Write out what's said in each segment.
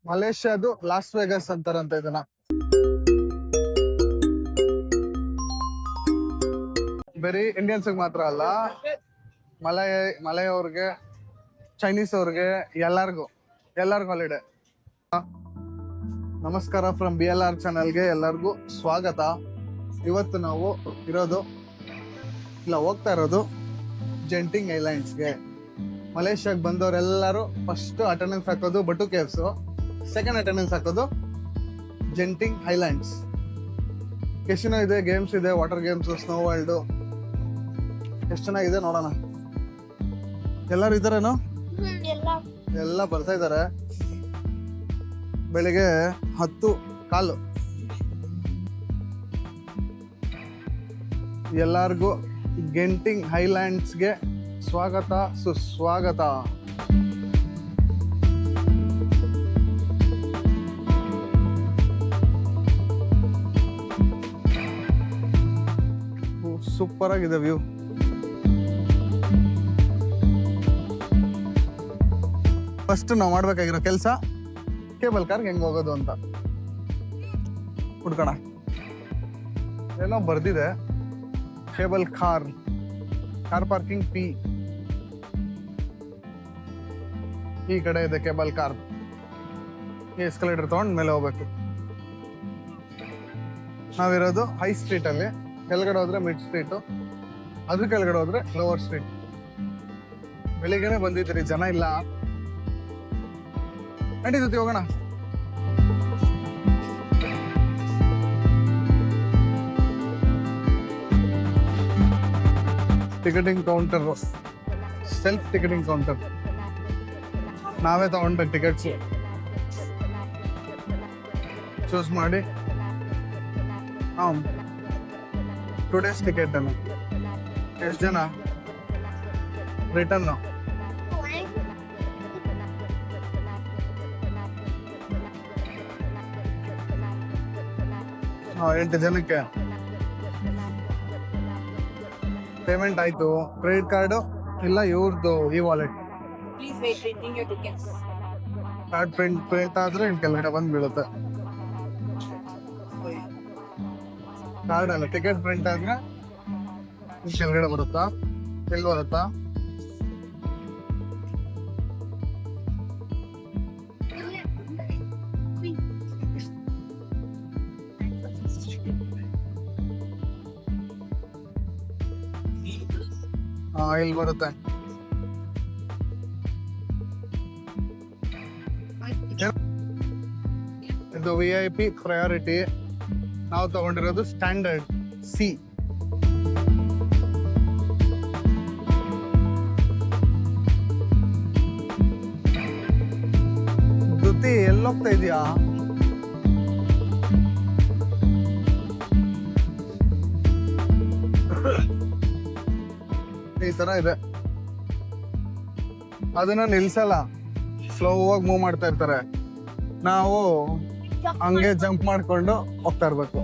ಮಲೇಷ್ಯಾದು loss Vegas ಅಂತಾರಂತ ಇದನ್ನ. ಬರೀ Indians ಮಾತ್ರ ಅಲ್ಲ, ಮಲಯವ್ರಿಗೆ, ಚೈನೀಸ್ ಅವ್ರಿಗೆ, ಎಲ್ಲಾರ್ಗು ಹಾಲಿಡೇ. ನಮಸ್ಕಾರ ಫ್ರಮ್ BLR ಚಾನಲ್ಗೆ ಎಲ್ಲರಿಗೂ ಸ್ವಾಗತ. ಇವತ್ತು ನಾವು ಹೋಗ್ತಾ ಇರೋದು ಜೆಂಟಿಂಗ್ ಐಲ್ಯಾಂಡ್ಸ್ಗೆ. ಮಲೇಷ್ಯಾಗೆ ಬಂದವರೆಲ್ಲರೂ ಫಸ್ಟ್ ಅಟೆಂಡೆನ್ಸ್ ಹಾಕೋದು ಬಟು ಕೇವ್ಸು, ಸೆಕೆಂಡ್ ಅಟೆಂಡೆನ್ಸ್ ಹಾಕೋದು ಜೆಂಟಿಂಗ್ ಐಲ್ಯಾಂಡ್ಸ್. ಕೆಸಿನೋ ಇದೆ, ಗೇಮ್ಸ್ ಇದೆ, ವಾಟರ್ ಗೇಮ್ಸ್, ಸ್ನೋ ವರ್ಲ್ಡ್, ಎಷ್ಟು ಚೆನ್ನಾಗಿದೆ ನೋಡೋಣ. ಎಲ್ಲರೂ ಇದ್ದಾರೇನೋ? ಎಲ್ಲ ಬರ್ತಾ ಇದ್ದಾರೆ. ಬೆಳಿಗ್ಗೆ 10:15. ಎಲ್ಲರಿಗೂ ಗೆಂಟಿಂಗ್ ಹೈಲ್ಯಾಂಡ್ಸ್ಗೆ ಸ್ವಾಗತ ಸುಸ್ವಾಗತ. ಸೂಪರ್ ಆಗಿದೆ ವ್ಯೂ. ಫಸ್ಟ್ ನಾವು ಮಾಡ್ಬೇಕಾಗಿರೋ ಕೆಲಸ ಕೇಬಲ್ ಕಾರ್ಗೆ ಹೆಂಗ್ ಹೋಗೋದು ಅಂತ ಹುಡ್ಕೋಣ. ಏನೋ ಬರ್ದಿದೆ, ಕೇಬಲ್ ಕಾರ್ ಪಾರ್ಕಿಂಗ್ P. ಈ ಕಡೆ ಇದೆ ಕೇಬಲ್ ಕಾರ್. ಈ ಎಸ್ಕಲೇಟರ್ ತಗೊಂಡ್ ಮೇಲೆ ಹೋಗ್ಬೇಕು. ನಾವಿರೋದು ಹೈ ಸ್ಟ್ರೀಟ್ ಅಲ್ಲಿ. ಕೆಳಗಡೆ ಹೋದ್ರೆ ಮಿಡ್ ಸ್ಟ್ರೀಟ್, ಅದ್ರ ಕೆಳಗಡೆ ಹೋದ್ರೆ ಲೋವರ್ ಸ್ಟ್ರೀಟ್. ಬೆಳಿಗ್ಗೆನೆ ಬಂದಿದ್ರಿ, ಜನ ಇಲ್ಲ. ನಡೀತೈತಿ, ಹೋಗೋಣ. Ticketing counter, self ticketing counter. ನಾವೇ ತಗೊಂಡ್ರೆ ಟಿಕೆಟ್ಸ್ ಚೂಸ್ ಮಾಡಿ. ಟುಡೇಸ್ ಟಿಕೆಟ್ ಅನ್ನು ಎಷ್ಟು ಜನ ರಿಟರ್ನ್ 8 ಜನಕ್ಕೆ ಪೇಮೆಂಟ್ ಆಯ್ತು. ಕ್ರೆಡಿಟ್ ಕಾರ್ಡು ಇಲ್ಲ ಇವ್ರದ್ದು ಈ ವಾಲೆಟ್. ಕಾರ್ಡ್ ಪ್ರಿಂಟ್ ಆದ್ರೆ ಕೆಳಗಡೆ ಬಂದು ಬೀಳುತ್ತೆ. ಕಾರ್ಡ್ ಅಲ್ಲ, ಟಿಕೆಟ್ ಪ್ರಿಂಟ್ ಆದ್ರೆ ಕೆಳಗಡೆ ಬರುತ್ತಾ, ಎಲ್ಲಿ ಬರುತ್ತಾ? ಇಲ್ಲಿ ಬರುತ್ತೆ. ಇದು VIP ಪ್ರಯಾರಿಟಿ. ನಾವು ತಗೊಂಡಿರೋದು ಸ್ಟ್ಯಾಂಡರ್ಡ್ C. ಧೃತಿ ಎಲ್ಲೋಗ್ತಾ ಇದೀಯಾ? ಈ ತರ ಇದೆ. ಅದನ್ನ ನಿಲ್ಸಲ್ಲ, ಸ್ಲೋ ಆಗಿ ಮೂವ್ ಮಾಡ್ತಾ ಇರ್ತಾರೆ. ನಾವು ಹಂಗೆ ಜಂಪ್ ಮಾಡ್ಕೊಂಡು ಹೋಗ್ತಾ ಇರ್ಬೇಕು.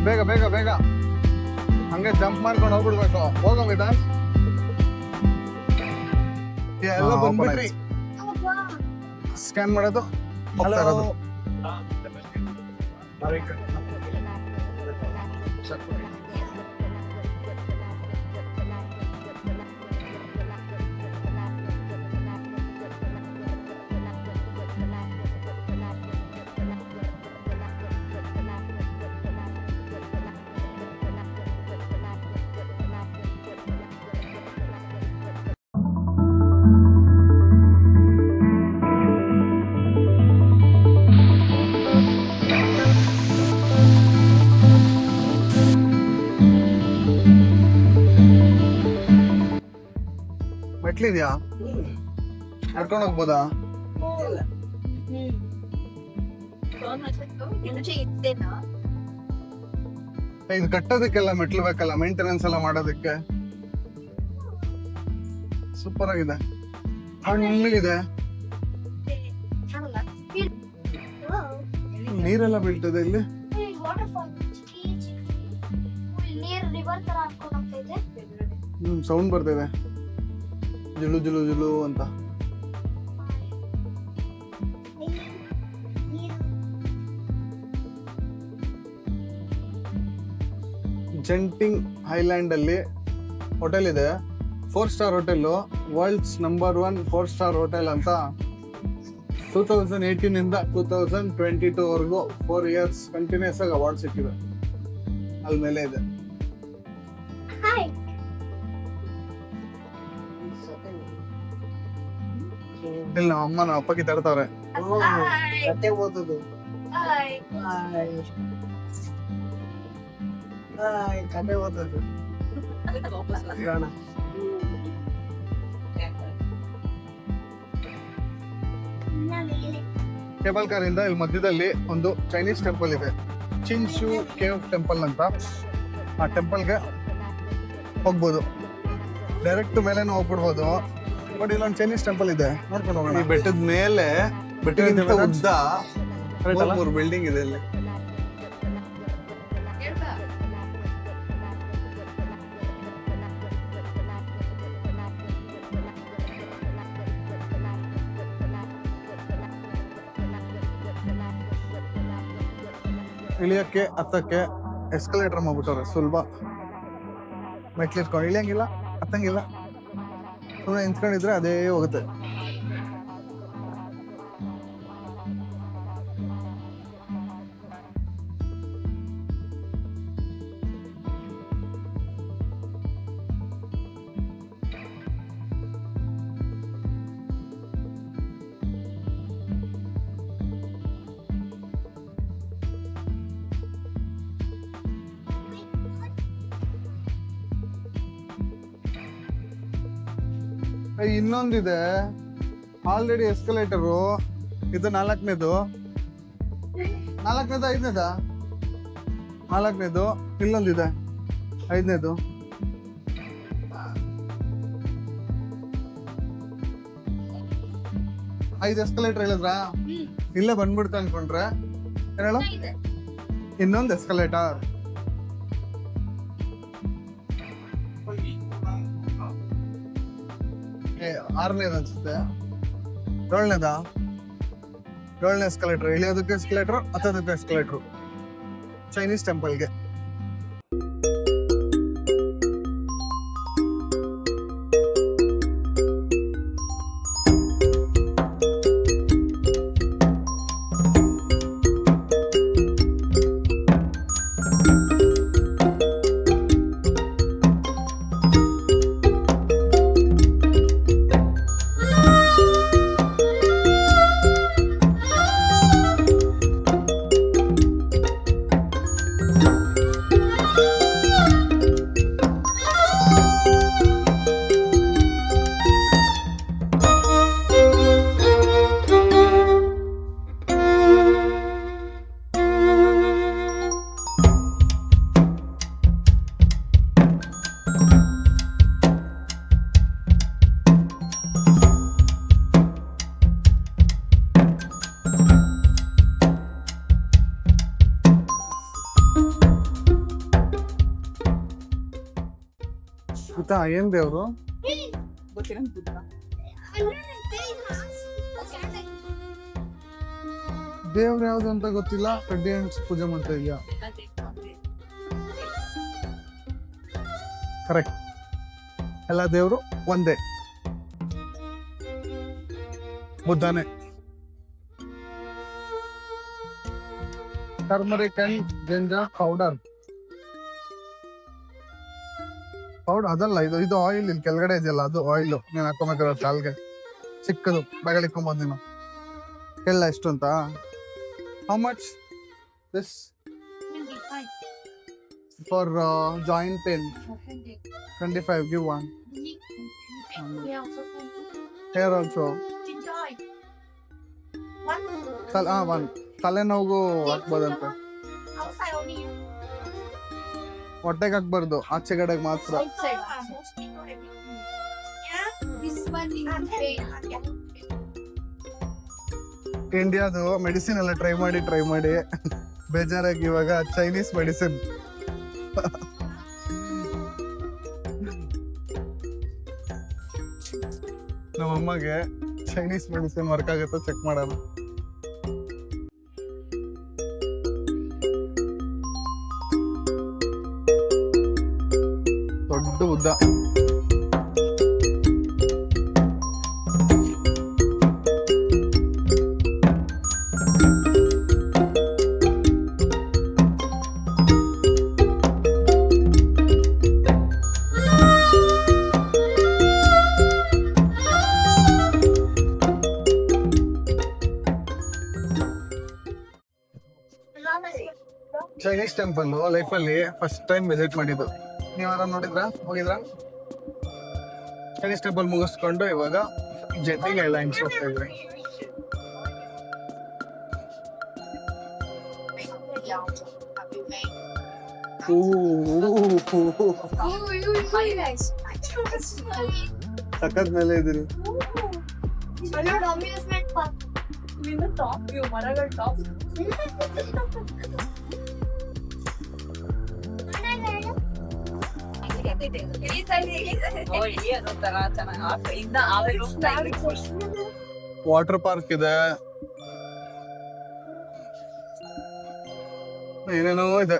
ಬೇಗ ಬೇಗ ಬೇಗ ಹಂಗೆ ಜಂಪ್ ಮಾಡ್ಕೊಂಡು ಹೋಗ್ಬಿಡ್ಬೇಕು. ಹೋಗಮಿದ ಎಲ್ಲ ಬಂದ್ಬಿಟ್ರಿ. ಸ್ಕ್ಯಾನ್ ಮಾಡೋದು, ಹೋಗ್ತಾ ಇರೋದು. ಮೆಟ್ಲಿದ್ಯಾ? ನಡ್ಕೊಂಡು ಹೋಗ್ಬೋದಾ? ಇದು ಕಟ್ಟೋದಕ್ಕೆಲ್ಲ ಮೆಟ್ಲು ಬೇಕಲ್ಲ, ಮೇಂಟೆನೆನ್ಸ್ ಎಲ್ಲ ಮಾಡೋದಕ್ಕೆ. ಸೂಪರ್ ಆಗಿದೆ. ತಣ್ಣಗಿದೆ, ನೀರೆಲ್ಲ ಬೀಳ್ತದೆ ಇಲ್ಲಿ. ಸೌಂಡ್ ಬರ್ತಿದೆ, ಜುಲು ಜುಲು ಜುಲು ಅಂತ. ಜೆಂಟಿಂಗ್ ಐಲ್ಯಾಂಡ್ ಅಲ್ಲಿ ಹೋಟೆಲ್ ಇದೆ, 4 star hotel, world's number 1 4 star hotel ಅಂತ. 2018 ಇಂದ 2022 ವರೆಗೂ 4 ಇಯರ್ಸ್ ಕಂಟಿನ್ಯೂಸ್ ಆಗಿ ಅವಾರ್ಡ್ ಸಿಕ್ಕಿದೆ. ಅಲ್ಲಿ ಮೇಲೆ ಇದೆ. ಇಲ್ಲಿ ನಮ್ಮ ಅಮ್ಮ ನಮ್ಮ ಅಪ್ಪಗೆ ತರ್ತಾವ್ರೆ. ಕತೆ ಓದೋದು. ಕತೆ ಓದೋದು. ಕೇಬಲ್ ಕಾರ್ ಇಂದ ಇಲ್ಲಿ ಮಧ್ಯದಲ್ಲಿ ಒಂದು ಚೈನೀಸ್ ಟೆಂಪಲ್ ಇದೆ, ಚಿನ್ಶು ಕೇವ್ ಟೆಂಪಲ್ ಅಂತ. ಆ ಟೆಂಪಲ್ಗೆ ಹೋಗ್ಬೋದು, ಡೈರೆಕ್ಟ್ ಮೇಲೇನು ಹೋಗ್ಬಿಡ್ಬೋದು. ಬಟ್ ಇಲ್ಲೊಂದು ಚೈನೀಸ್ ಟೆಂಪಲ್ ಇದೆ, ನೋಡ್ಕೊಂಡು ಹೋಗೋಣ. ಈ ಬೆಟ್ಟದ ಮೇಲೆ ಬೆಟ್ಟದ ಉದ್ದ 3 ಬಿಲ್ಡಿಂಗ್ ಇದೆ ಇಲ್ಲಿ. ಇಳಿಯಕ್ಕೆ ಹತ್ತಕ್ಕೆ ಎಸ್ಕಲೇಟರ್ ಮಾಡ್ಬಿಟ್ಟವ್ರೆ. ಸುಲಭ ಮೆಟ್ಲಿಟ್ಕೊಂಡು ಇಳಿಯಂಗಿಲ್ಲ, ಹತ್ತಂಗಿಲ್ಲ, ಸುಮ್ಮನೆ ನಿಂತ್ಕೊಂಡಿದ್ರೆ ಅದೇ ಹೋಗುತ್ತೆ. ಇನ್ನೊಂದಿದೆ ಆಲ್ರೆಡಿ ಎಸ್ಕಲೇಟರು. ಇದು 4ನೇದು, 5ನೇದ, 4ನೇದು. ಇಲ್ಲೊಂದಿದೆ 5ನೇದು. ಐದು ಎಸ್ಕಲೇಟರ್ ಹೇಳಿದ್ರ, ಇಲ್ಲೇ ಬಂದ್ಬಿಡ್ತ ಅನ್ಕೊಂಡ್ರೆ ಏನ್ ಹೇಳು. ಇನ್ನೊಂದು ಎಸ್ಕಲೇಟರ್. ಆರನೇದು ಅನ್ಸುತ್ತೆ, 7ನೇ ಎಸ್ಕಲೇಟರ್. ಇಳಿಯೋದಕ್ಕೆ ಎಸ್ಕಲೇಟರ್, ಹತ್ತೋದಕ್ಕೆ ಎಸ್ಕಲೇಟರ್. ಚೈನೀಸ್ ಟೆಂಪಲ್ಗೆ. ಏನ್ ದೇವ್ರು? ದೇವ್ರು ಯಾವ್ದು ಅಂತ ಗೊತ್ತಿಲ್ಲ, ಕಡ್ಡಿ ಹಂಚಿ ಪೂಜೆ ಮಾಡ್ತಾ ಇದೆಯಾ? ಕರೆಕ್ಟ್, ಎಲ್ಲ ದೇವ್ರು ಒಂದೇ, ಬುದ್ಧನೇ. ಟರ್ಮರಿಕ್ ಅಂಡ್ ಜಿಂಜರ್ ಪೌಡರ್ ಅದಲ್ಲ, ಇದು ಆಯಿಲ್. ಇಲ್ಲಿ ಕೆಳಗಡೆ ಇದೆಯಲ್ಲ ಅದು ಆಯಿಲ್. ನೀನ್ ಹಾಕೊಂಬೇಕಿರೋ ಕಾಲ್ಗೆ ಚಿಕ್ಕದು ಬಗಲಿಕೊಂಬೋದು ನೀನು. ಎಲ್ಲ ಎಷ್ಟು ಅಂತ? How much this for joint pain? 25. Give one. Hair also. One. ತಲೆನೋವು ಹಾಕ್ಬೋದಂತೆ. ಹೊಟ್ಟೆಗೆ ಹಾಕ್ಬಾರ್ದು, ಆಚೆ ಕಡೆಗೆ ಮಾತ್ರ. ಇಂಡಿಯಾದು ಮೆಡಿಸಿನ್ ಎಲ್ಲ ಟ್ರೈ ಮಾಡಿ ಬೇಜಾರಾಗಿ ಇವಾಗ ಚೈನೀಸ್ ಮೆಡಿಸಿನ್. ನಮ್ಮಮ್ಮಗೆ ಚೈನೀಸ್ ಮೆಡಿಸಿನ್ ವರ್ಕ್ ಆಗುತ್ತೋ ಚೆಕ್ ಮಾಡೋಣ. ದೊಡ್ಡ ಉದ್ದ ಚೈನೀಸ್ ಟೆಂಪಲ್ ಲೈಫಲ್ಲಿ ಫಸ್ಟ್ ಟೈಮ್ ವಿಸಿಟ್ ಮಾಡಿದ್ದು. ನೀವಾರ ನೋಡಿದ್ರಾ, ಹೋಗಿದ್ರಾ? ಚೈನೀಸ್ ಟೆಂಪಲ್ ಮುಗಿಸ್ಕೊಂಡು ಇವಾಗ ಜೆಟ್ಟಿಂಗ್ ಐಲ್ಯಾಂಡ್ಸ್ ಹೋಗ್ತಾ ಇದ್ವಿ. ಸಖತ್ ಮೇಲೆ ಇದೀರಿ. ವಾಟರ್ ಪಾರ್ಕ್ ಇದೆ, ಏನೇನೋ ಇದೆ.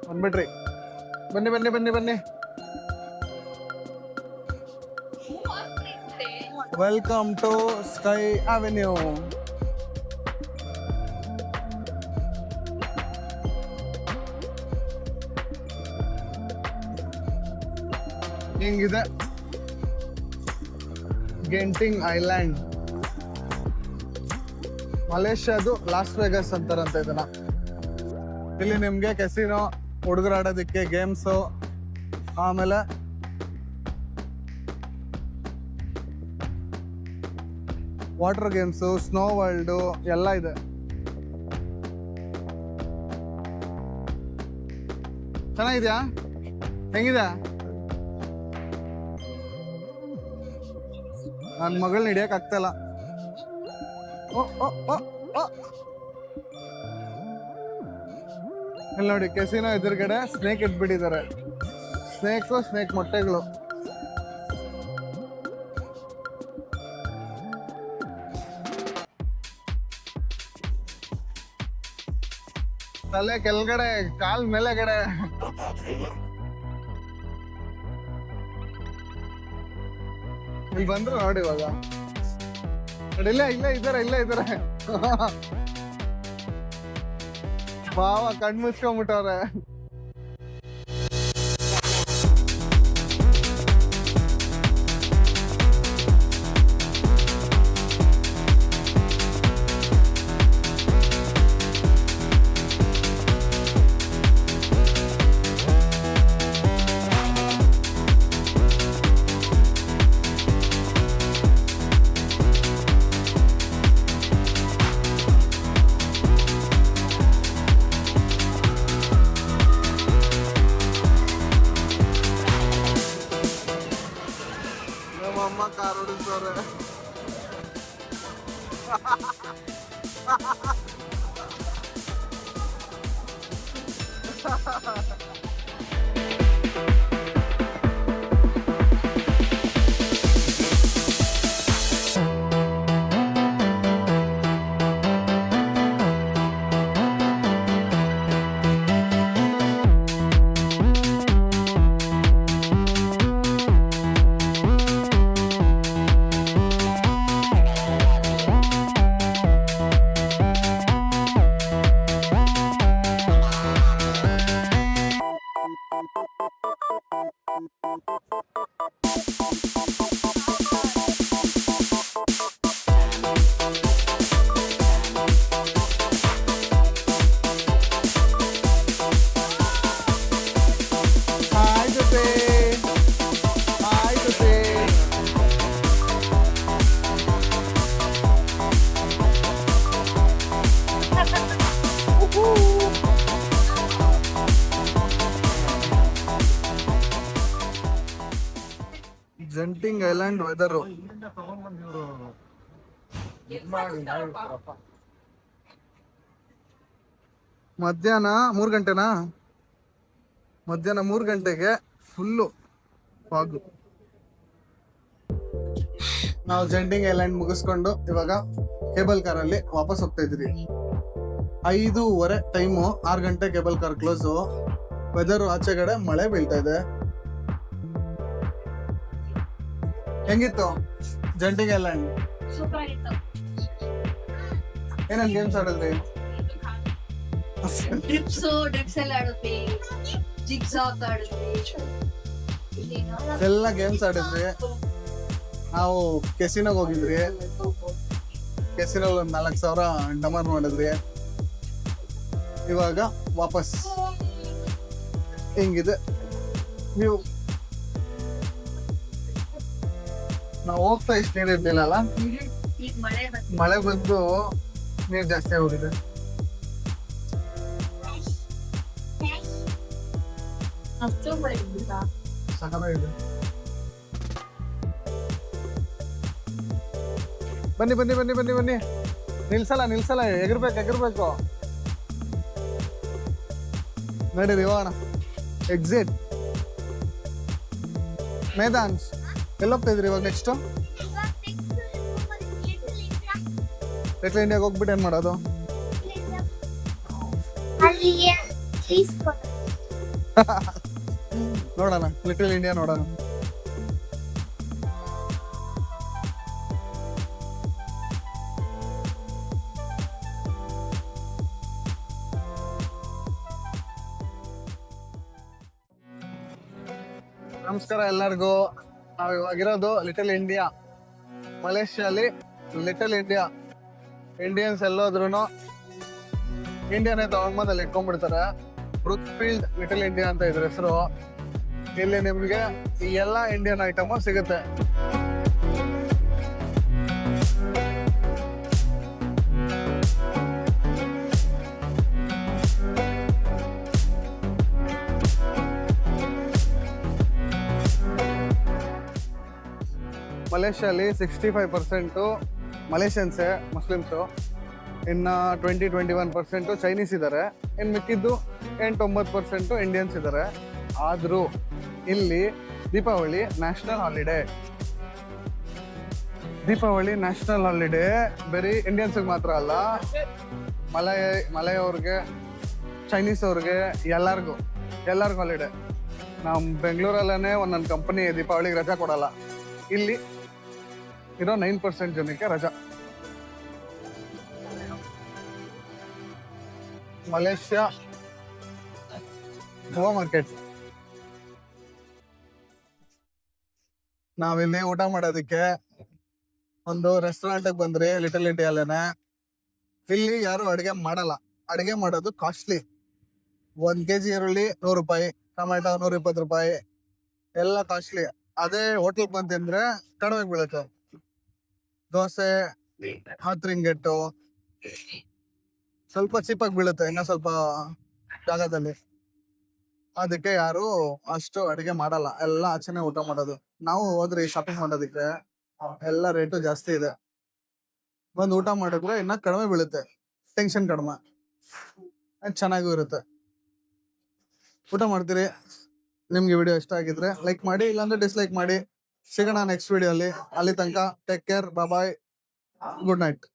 ಬಂದ್ಬಿಟ್ರಿ, ಬನ್ನಿ ಬನ್ನಿ ಬನ್ನಿ ಬನ್ನಿ. Welcome to Sky Avenue. ಹಿಂಗಿದೆ ಗೆಂಟಿಂಗ್ ಐಲ್ಯಾಂಡ್. ಮಲೇಷ್ಯಾದು ಲಾಸ್ ವೆಗಾಸ್ ಅಂತಾರಂತ ಇದನ್ನ. ಇಲ್ಲಿ ನಿಮ್ಗೆ ಕೆಸಿನೋ, ಹುಡುಗರು ಆಡೋದಕ್ಕೆ ಗೇಮ್ಸು, ಆಮೇಲೆ ವಾಟರ್ ಗೇಮ್ಸು, ಸ್ನೋ ವರ್ಲ್ಡು ಎಲ್ಲ ಇದೆ. ಚೆನ್ನಾಗಿದ್ಯಾ? ಹೆಂಗಿದೆ? ನನ್ನ ಮಗಳನ್ನ ಹಿಡಿಯಕ್ ಆಗ್ತಾಯಿಲ್ಲ. ಇಲ್ಲಿ ನೋಡಿ, ಕೆಸಿನೋ ಎದುರುಗಡೆ ಸ್ನೇಕ್ ಇಟ್ಬಿಟ್ಟಿದ್ದಾರೆ. ಸ್ನೇಕ್ ಮೊಟ್ಟೆಗಳು. ತಲೆ ಕೆಳಗಡೆ, ಕಾಲ್ ಮೇಲೆಗಡೆ. ಇಲ್ಲಿ ಬಂದ್ರು ನೋಡಿ ಇವಾಗ. ಇಲ್ಲ ಇದಾರೆ. ಬಾವ ಕಣ್ ಮುಚ್ಕೊಂಡ್ಬಿಟ್ಟವ್ರೆ. ನಮ್ಮಮ್ಮ ಕಾರ್ ಓಡಿಸೋರೆ. Genting island weather. ಮಧ್ಯಾಹ್ನ 3 ಗಂಟೆನಾ? ಮಧ್ಯಾಹ್ನ 3 ಗಂಟೆಗೆ ಫುಲ್ಲು ಫಾಗು. ನಾವು ಜಂಟಿಂಗ್ ಐಲ್ಯಾಂಡ್ ಮುಗಿಸ್ಕೊಂಡು ಇವಾಗ ಕೇಬಲ್ ಕಾರಲ್ಲಿ ವಾಪಸ್ ಹೋಗ್ತಾ ಇದ್ರಿ. 5:15 ಟೈಮು, 6 ಗಂಟೆ ಕೇಬಲ್ ಕಾರ್ ಕ್ಲೋಸು. ವೆದರ್ ಆಚೆಗಡೆ ಮಳೆ ಬೀಳ್ತಾ ಇದೆ. ಹೆಂಗಿತ್ತು ಜಂಟಿಂಗ್ ಐಲ್ಯಾಂಡ್? ಸೂಪರ್ ಆಗಿತ್ತು. ಏನೇನ್ ಗೇಮ್ಸ್ ಆಡಿದ್ರಿ? ಡ್ರಿಪ್ಸ್ ಎಲ್ಲ ಆಡಿದ್ವಿ, ಜಿಗ್ಸಾಕ್ ಆಡಿದ್ವಿ. ಎಲ್ಲ ಗೇಮ್ಸ್ ಆಡಿದ್ವಿ. ನಾವು ಕೆಸಿನೋಗ್ ಹೋಗಿದ್ವಿ. ಕೆಸಿನೋ 4,000 ಡಮರ್ ಮಾಡಿದ್ವಿ. ಇವಾಗ ವಾಪಸ್ ಹಿಂಗಿದೆ ವ್ಯೂ. ನಾವು ಹೋಗ್ತಾ ಇಷ್ಟು ನೀರು ಇರ್ಲಿಲ್ಲ. ಈಗ ಮಳೆ ಬಂದು ನೀರು ಜಾಸ್ತಿ ಹೋಗಿದೆ. ಅಷ್ಟು ಮಳೆ ಬಂದಿಲ್ಲ. ಸಖತ್ತಾಗಿದೆ. ಬನ್ನಿ ಬನ್ನಿ ಬನ್ನಿ ಬನ್ನಿ ಬನ್ನಿ. ನಿಲ್ಸಲ್ಲ, ಎಗರ್ಬೇಕು. ನಡೀರಿ ಹೋಗೋಣ. ಎಕ್ಸಿಟ್ ಮೇದಾನ್ಸ್. ಎಲ್ಲೋಗ್ತಾ ಇದ್ರಿ ಇವಾಗ? ನೆಕ್ಸ್ಟ್ ಲಿಟಲ್ ಇಂಡಿಯಾಗೆ ಹೋಗ್ಬಿಟ್ಟು ಏನ್ ಮಾಡೋದು? ನೋಡೋಣ, ಲಿಟಲ್ ಇಂಡಿಯಾ ನೋಡೋಣ. ನಮಸ್ಕಾರ ಎಲ್ಲರಿಗೂ. ನಾವು ಇವಾಗಿರೋದು ಲಿಟಲ್ ಇಂಡಿಯಾ, ಮಲೇಷ್ಯಾಲಿ. ಲಿಟಲ್ ಇಂಡಿಯಾ ಇಂಡಿಯನ್ಸ್ ಎಲ್ಲೋದ್ರು ಇಂಡಿಯಾನೇ ತಗೊಂಡ್ಬಂದು ಅಲ್ಲಿ ಇಟ್ಕೊಂಡ್ಬಿಡ್ತಾರೆ. ಬ್ರೂಕ್ಫೀಲ್ಡ್ ಲಿಟಲ್ ಇಂಡಿಯಾ ಅಂತ ಇದ್ರ ಹೆಸರು. ಇಲ್ಲಿ ನಿಮ್ಗೆ ಈ ಎಲ್ಲ ಇಂಡಿಯನ್ ಐಟಮು ಸಿಗುತ್ತೆ. ಮಲೇಷ್ಯಾಲಿ 65% ಮಲೇಷಿಯನ್ಸೇ, ಮುಸ್ಲಿಮ್ಸು. ಇನ್ನು 20-21% ಚೈನೀಸ್ ಇದ್ದಾರೆ. ಇನ್ನು ಮಿಕ್ಕಿದ್ದು 8-9% ಇಂಡಿಯನ್ಸ್ ಇದ್ದಾರೆ. ಆದರೂ ಇಲ್ಲಿ Deepavali national holiday. Deepavali national holiday ಬರೀ ಇಂಡಿಯನ್ಸಿಗೆ ಮಾತ್ರ ಅಲ್ಲ, ಮಲಯವ್ರಿಗೆ, ಚೈನೀಸ್ ಅವ್ರಿಗೆ, ಎಲ್ಲರಿಗೂ ಹಾಲಿಡೇ. ನಮ್ಮ ಬೆಂಗಳೂರಲ್ಲೇ ಒಂದೊಂದು ಕಂಪನಿ ದೀಪಾವಳಿಗೆ ರಜಾ ಕೊಡಲ್ಲ. ಇಲ್ಲಿ ಇರೋ 9% ಜನಕ್ಕೆ ರಜಾ. Malaysia Goa market. ನಾವಿಲ್ಲಿ ಊಟ ಮಾಡೋದಕ್ಕೆ ಒಂದು ರೆಸ್ಟೋರೆಂಟ್ಗೆ ಬಂದ್ರಿ, ಲಿಟಲ್ ಇಂಡಿಯಾಲೇನೆ. ಇಲ್ಲಿ ಯಾರು ಅಡುಗೆ ಮಾಡಲ್ಲ. ಅಡುಗೆ ಮಾಡೋದು ಕಾಸ್ಟ್ಲಿ. 1 kg ಈರುಳ್ಳಿ 100 ರೂಪಾಯಿ, ಟೊಮೆಟೊ 120 ರೂಪಾಯಿ, ಎಲ್ಲ ಕಾಸ್ಟ್ಲಿ. ಅದೇ ಹೋಟ್ಲಿಗೆ ಬಂದು ತಿಂದ್ರೆ ಕಡಿಮೆ ಬೀಳುತ್ತೆ. ದೋಸೆ 10 ರಿಂಗೆಟ್ಟು, ಸ್ವಲ್ಪ ಚೀಪಾಗಿ ಬೀಳುತ್ತೆ ಇನ್ನ ಸ್ವಲ್ಪ ಜಾಗದಲ್ಲಿ. ಅದಕ್ಕೆ ಯಾರು ಅಷ್ಟು ಅಡುಗೆ ಮಾಡಲ್ಲ, ಎಲ್ಲ ಆಚೆನೆ ಊಟ ಮಾಡೋದು. ನಾವು ಹೋದ್ರಿ ಶಾಪಿಂಗ್ ಮಾಡೋದಕ್ಕೆ, ಎಲ್ಲ ರೇಟು ಜಾಸ್ತಿ ಇದೆ. ಬಂದು ಊಟ ಮಾಡಿದ್ರೆ ಇನ್ನ ಕಡಿಮೆ ಬೀಳುತ್ತೆ, ಟೆನ್ಷನ್ ಕಡಿಮೆ, ಚೆನ್ನಾಗೂ ಇರುತ್ತೆ. ಊಟ ಮಾಡ್ತೀರಿ. ನಿಮ್ಗೆ ವಿಡಿಯೋ ಇಷ್ಟ ಆಗಿದ್ರೆ ಲೈಕ್ ಮಾಡಿ, ಇಲ್ಲಾಂದ್ರೆ ಡಿಸ್ಲೈಕ್ ಮಾಡಿ. ಸಿಗೋಣ ನೆಕ್ಸ್ಟ್ ವಿಡಿಯೋ ಅಲ್ಲಿ. ಅಲ್ಲಿ ತನಕ ಟೇಕ್ ಕೇರ್, ಬಾಯ್, ಗುಡ್ ನೈಟ್.